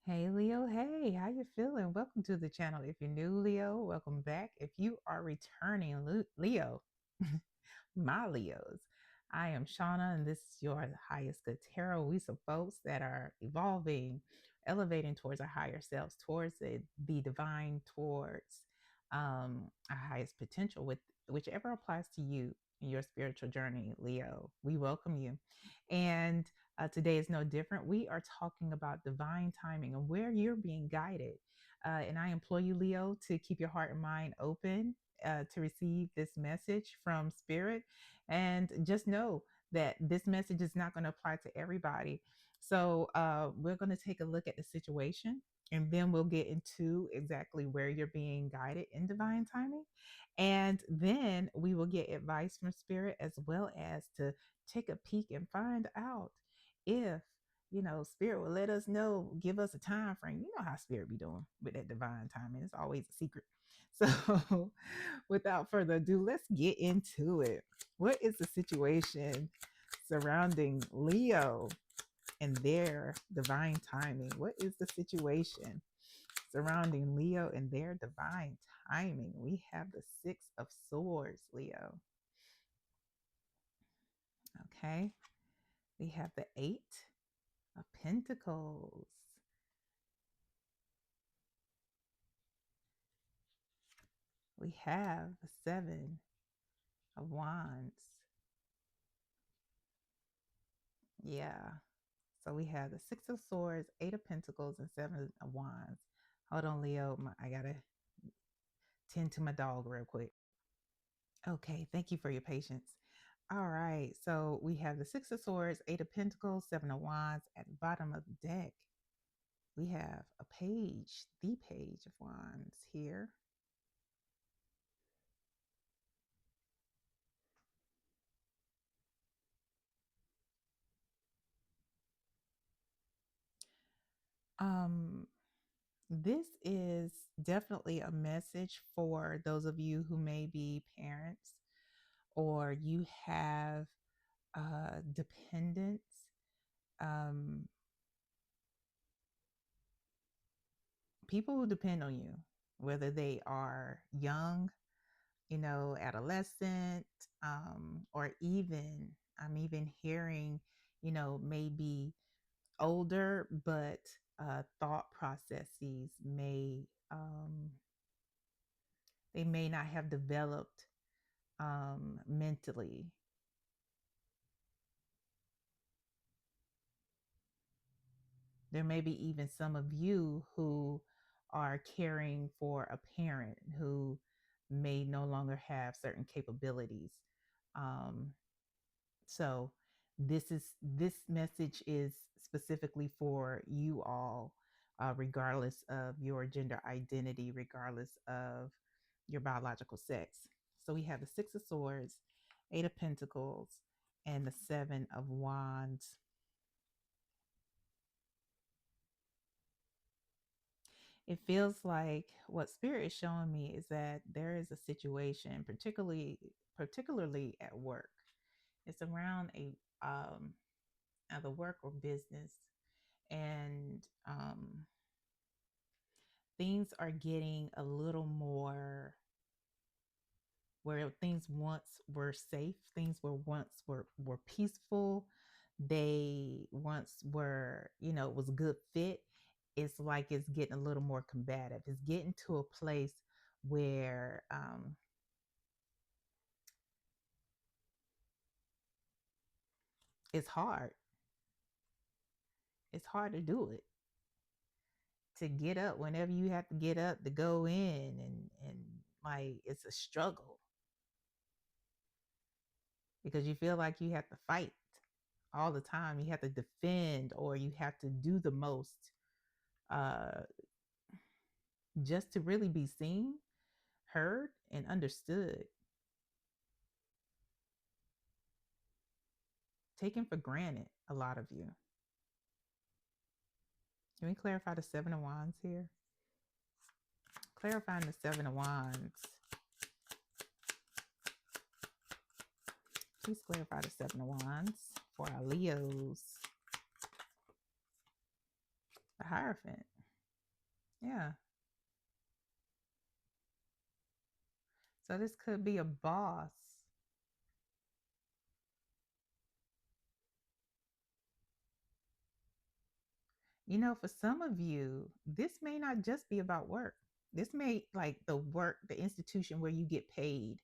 Hey Leo, hey, how you feeling? Welcome to the channel. If you're new, Leo, welcome back. If you are returning, Leo, my Leos, I am Shauna, and this is your highest good tarot. We some folks that are evolving, elevating towards our higher selves, towards the divine, towards our highest potential, with whichever applies to you in your spiritual journey, Leo. We welcome you, and today is no different. We are talking about divine timing and where you're being guided. And I implore you, Leo, to keep your heart and mind open to receive this message from Spirit. And just know that this message is not going to apply to everybody. So we're going to take a look at the situation, and then we'll get into exactly where you're being guided in divine timing. And then we will get advice from Spirit, as well as to take a peek and find out if Spirit will let us know, give us a time frame. You know how Spirit be doing with that divine timing. It's always a secret. So without further ado, let's get into it. What is the situation surrounding Leo and their divine timing? What is the situation surrounding Leo and their divine timing? We have the Six of Swords, Leo. Okay. We have the Eight of Pentacles. We have the Seven of Wands. Yeah. So we have the Six of Swords, Eight of Pentacles, and Seven of Wands. Hold on, Leo. I got to tend to my dog real quick. Okay. Thank you for your patience. All right. So we have the Six of Swords, Eight of Pentacles, Seven of Wands. At the bottom of the deck, we have a page, the Page of Wands here. Um, This is definitely a message for those of you who may be parents, or you have dependents. Um, People who depend on you, whether they are young, adolescent, or even, I'm even hearing, maybe older, but thought processes they may not have developed mentally. There may be even some of you who are caring for a parent who may no longer have certain capabilities. Um, so this message is specifically for you all, regardless of your gender identity, regardless of your biological sex. So we have the Six of Swords, Eight of Pentacles, and the Seven of Wands. It feels like what Spirit is showing me is that there is a situation, particularly at work. It's around a either work or business, and things are getting a little more, where things once were safe, things were peaceful, they once were, it was a good fit. It's like it's getting a little more combative. It's getting to a place where it's hard. It's hard to do it, to get up whenever you have to get up to go in, and like it's a struggle because you feel like you have to fight all the time. You have to defend, or you have to do the most, uh, just to really be seen, heard, and understood. Taken for granted, a lot of you. Can we clarify the Seven of Wands here? Clarifying the Seven of Wands. Please clarify the Seven of Wands for our Leos. The Hierophant. Yeah. So this could be a boss. For some of you, this may not just be about work. This may like the work, the institution where you get paid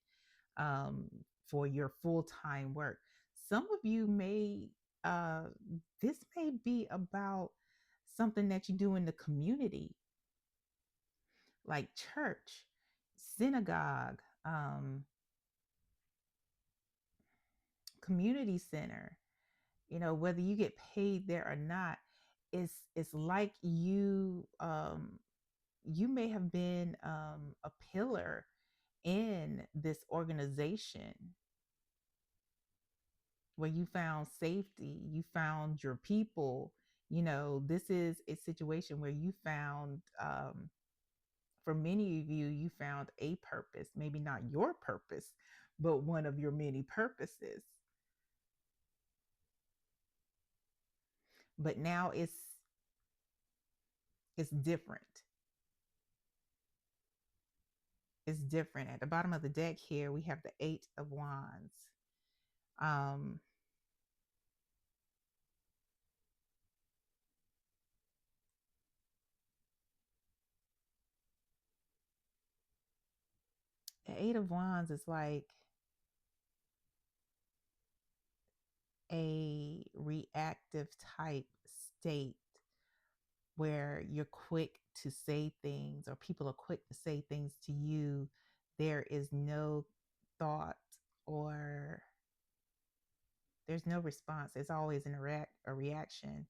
um, for your full time work. Some of you may, uh, this may be about something that you do in the community, like church, synagogue, community center. Whether you get paid there or not, it's like you may have been a pillar in this organization where you found safety, you found your people. This is a situation where you found, for many of you, you found a purpose, maybe not your purpose, but one of your many purposes. But now it's different. It's different. At the bottom of the deck here, we have the Eight of Wands. Um, the Eight of Wands is like a reactive type state where you're quick to say things, or people are quick to say things to you. There is no thought, or there's no response. It's always a reaction.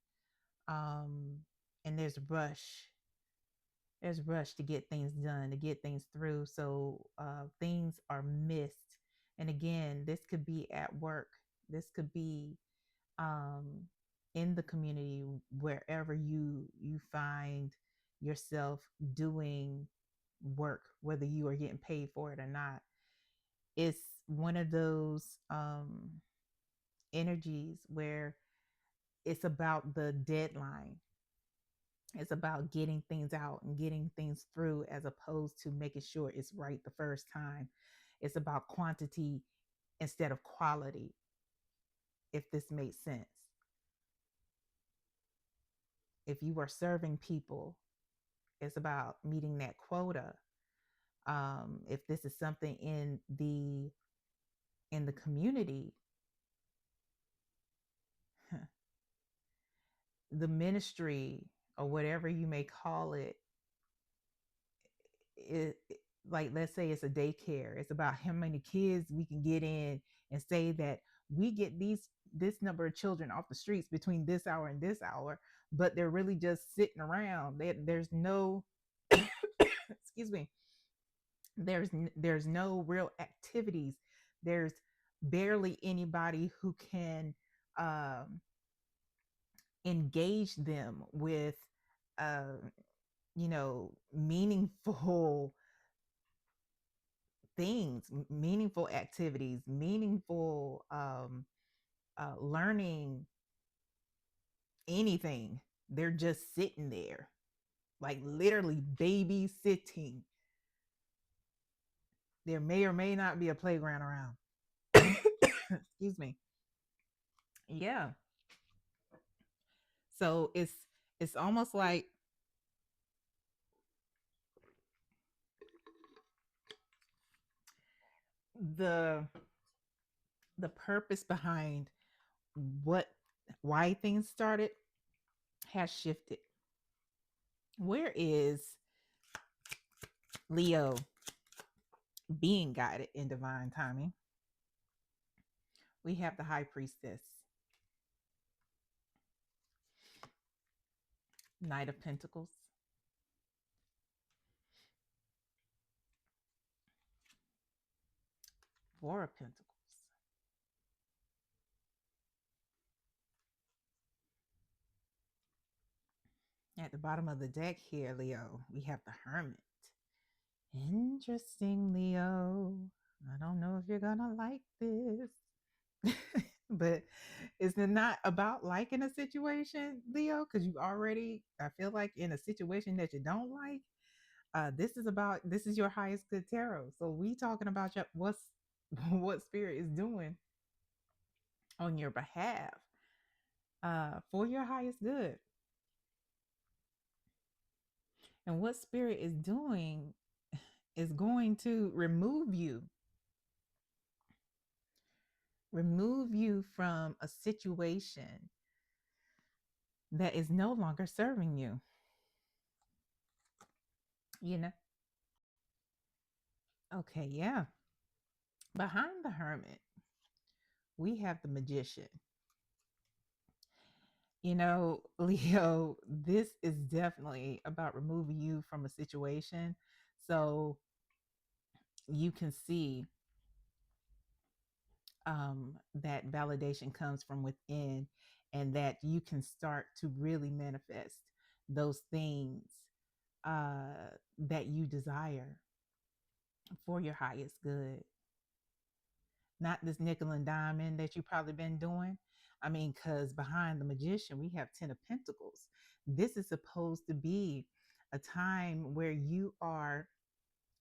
Um, and there's rush to get things done, to get things through. So things are missed. And again, this could be at work. This could be um, in the community, wherever you find yourself doing work, whether you are getting paid for it or not. It's one of those energies where it's about the deadline. It's about getting things out and getting things through, as opposed to making sure it's right the first time. It's about quantity instead of quality, if this makes sense. If you are serving people, it's about meeting that quota. If this is something in the community, the ministry, or whatever you may call it, like, let's say it's a daycare. It's about how many kids we can get in, and say that we get this number of children off the streets between this hour and this hour, but they're really just sitting around. There's no excuse me, there's no real activities. There's barely anybody who can um, engage them with uh, meaningful things, meaningful activities, meaningful learning, anything. They're just sitting there, like literally babysitting. There may or may not be a playground around. Excuse me. Yeah. So it's almost like the the purpose behind what why things started has shifted. Where is Leo being guided in divine timing? We have the High Priestess, Knight of Pentacles, Four of Pentacles. At the bottom of the deck here, Leo, we have the Hermit. Interesting, Leo. I don't know if you're gonna like this. But it's not about liking a situation, Leo, because you already, I feel like, in a situation that you don't like. This is your highest good tarot. So we talking about what's what spirit is doing on your behalf, for your highest good. And what spirit is doing is going to remove you from a situation that is no longer serving you. You know? Okay, yeah. Behind the hermit, we have the magician. Leo, this is definitely about removing you from a situation so you can see, that validation comes from within, and that you can start to really manifest those things, that you desire for your highest good. Not this nickel and diamond that you've probably been doing. I mean, because behind the magician, we have 10 of Pentacles. This is supposed to be a time where you are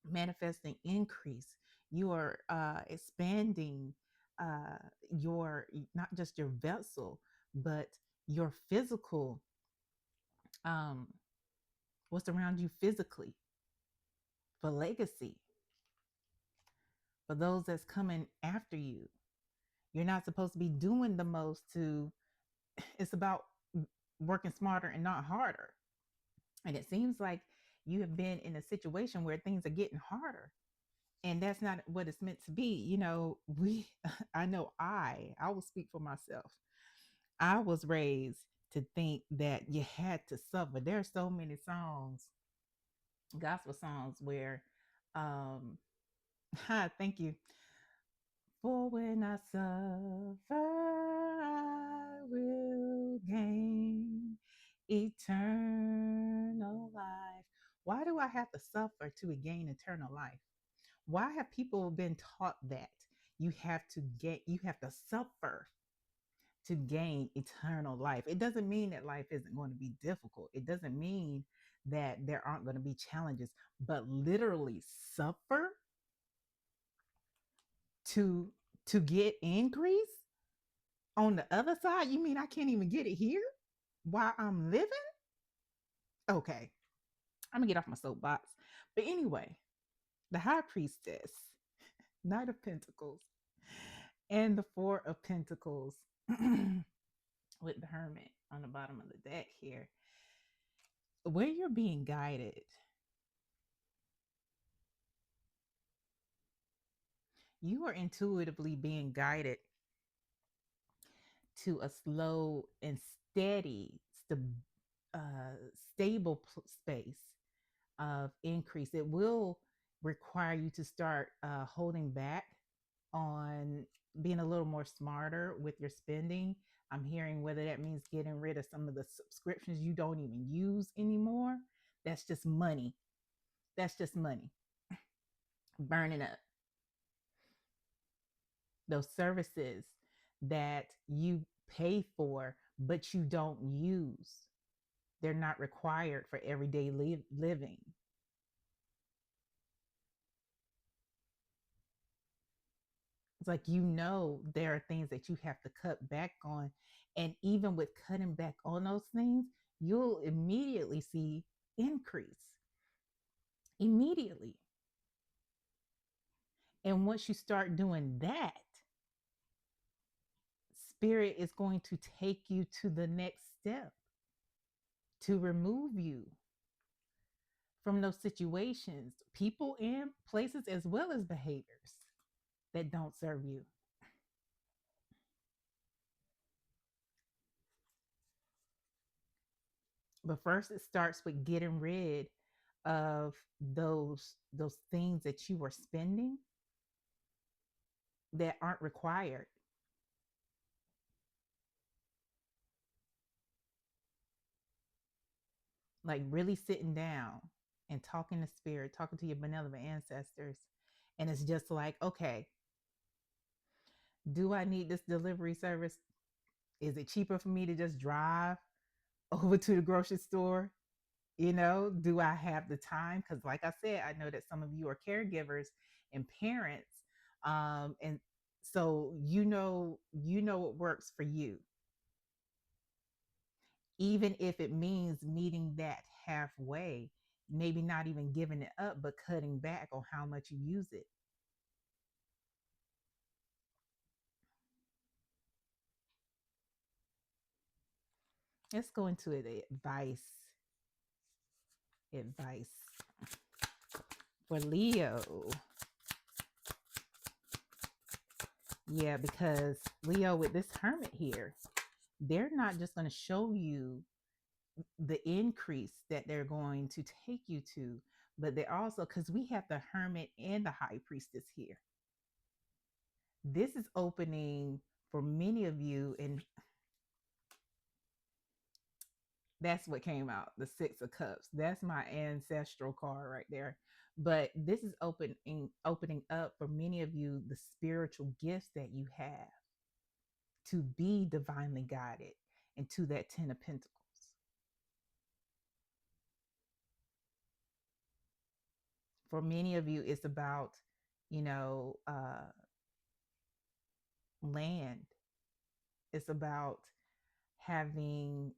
manifesting increase. You are, expanding, your, not just your vessel, but your physical, um, what's around you physically, for legacy, for those that's coming after you. You're not supposed to be doing the most to, it's about working smarter and not harder. And it seems like you have been in a situation where things are getting harder. And that's not what it's meant to be. I know I will speak for myself. I was raised to think that you had to suffer. There are so many songs, gospel songs, where, um, thank you. For when I suffer, I will gain eternal life. Why do I have to suffer to gain eternal life? Why have people been taught that you have to suffer to gain eternal life? It doesn't mean that life isn't going to be difficult. It doesn't mean that there aren't going to be challenges, but literally suffer to get increase on the other side. You mean I can't even get it here while I'm living? Okay, I'm gonna get off my soapbox. But anyway, the high priestess, Knight of Pentacles, and the Four of Pentacles, with the Hermit on the bottom of the deck here, where you're being guided. You are intuitively being guided to a slow and steady, uh, stable space of increase. It will require you to start, holding back on being a little more smarter with your spending. I'm hearing whether that means getting rid of some of the subscriptions you don't even use anymore. That's just money. That's just money burning up. Those services that you pay for, but you don't use, they're not required for everyday living. It's like, there are things that you have to cut back on. And even with cutting back on those things, you'll immediately see increase. Immediately. And once you start doing that, spirit is going to take you to the next step to remove you from those situations, people and places, as well as behaviors that don't serve you. But first, it starts with getting rid of those things that you are spending that aren't required. Like really sitting down and talking to spirit, talking to your benevolent ancestors. And it's just like, okay, Do I need this delivery service? Is it cheaper for me to just drive over to the grocery store? Do I have the time? Because, like I said, I know that some of you are caregivers and parents. And so you know what works for you, even if it means meeting that halfway, maybe not even giving it up, but cutting back on how much you use it. Let's go into the advice for Leo. Yeah, because Leo, with this hermit here, they're not just going to show you the increase that they're going to take you to, but they're also, because we have the hermit and the high priestess here. This is opening for many of you, and that's what came out, the Six of Cups. That's my ancestral card right there. But this is opening up for many of you the spiritual gifts that you have to be divinely guided into that Ten of Pentacles. For many of you, it's about, you know, land. It's about having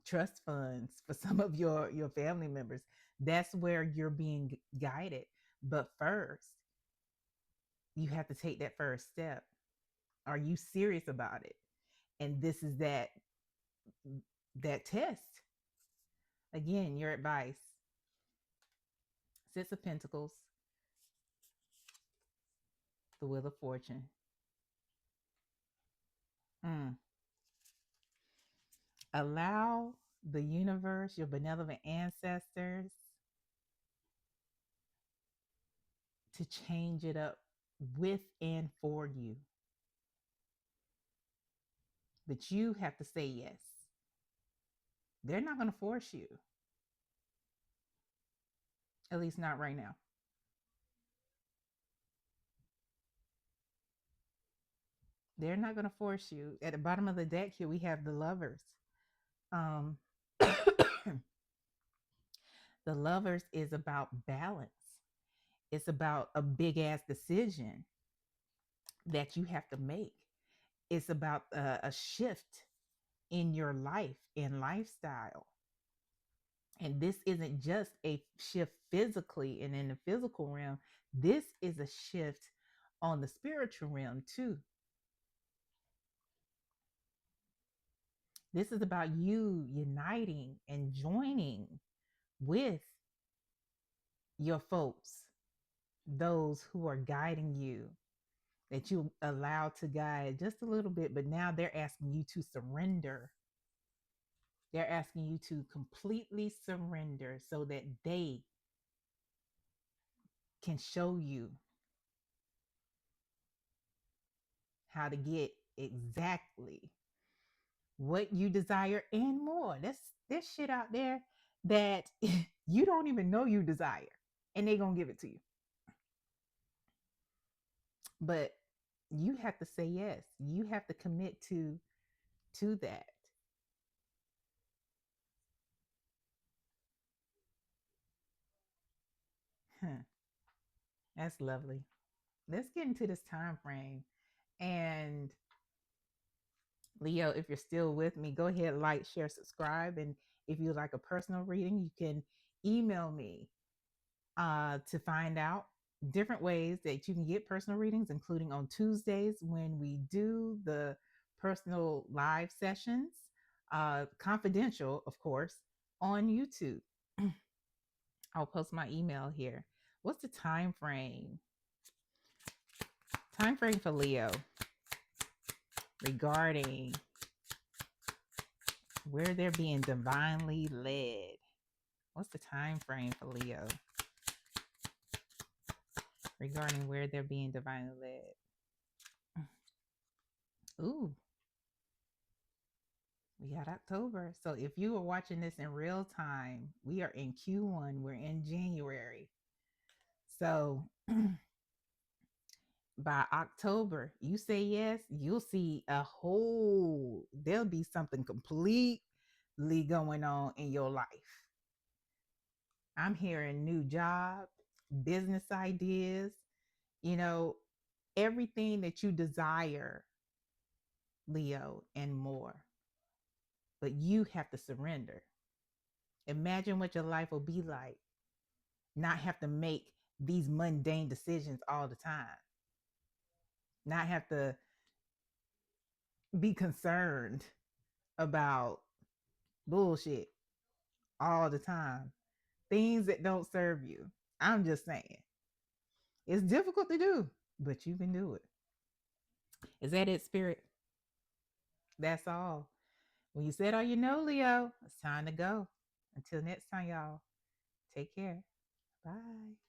trust funds for some of your family members. That's where you're being guided. But first, you have to take that first step. Are you serious about it? And this is that test. Again, your advice. Six of Pentacles, the Wheel of Fortune. Mm. Allow the universe, your benevolent ancestors, to change it up with and for you. But you have to say yes. They're not going to force you, at least not right now. They're not going to force you. At the bottom of the deck here, we have the Lovers. Um, the Lovers is about balance. It's about a big ass decision that you have to make. It's about a shift in your life and lifestyle. And this isn't just a shift physically and in the physical realm. This is a shift on the spiritual realm too. This is about you uniting and joining with your folks, those who are guiding you, that you allow to guide just a little bit, but now they're asking you to surrender. They're asking you to completely surrender so that they can show you how to get exactly what you desire and more. There's shit out there that you don't even know you desire, and they're gonna give it to you. But you have to say yes. You have to commit to that. Huh, that's lovely. Let's get into this time frame. And Leo, if you're still with me, go ahead, like, share, subscribe. And if you like a personal reading, you can email me to find out different ways that you can get personal readings, including on Tuesdays when we do the personal live sessions, confidential, of course, on YouTube. I'll post my email here. What's the time frame? Time frame for Leo regarding where they're being divinely led. What's the time frame for Leo regarding where they're being divinely led? Ooh, we got October. So if you are watching this in real time, we are in Q1. We're in January. So By October, you say yes, you'll see there'll be something completely going on in your life. I'm hearing new job, business ideas, you know, everything that you desire, Leo, and more. But you have to surrender. Imagine what your life will be like, not have to make these mundane decisions all the time, not have to be concerned about bullshit all the time, things that don't serve you. I'm just saying, it's difficult to do, but you can do it. Is that it, Spirit? That's all. When you said all you know, Leo, it's time to go. Until next time, y'all, take care. Bye.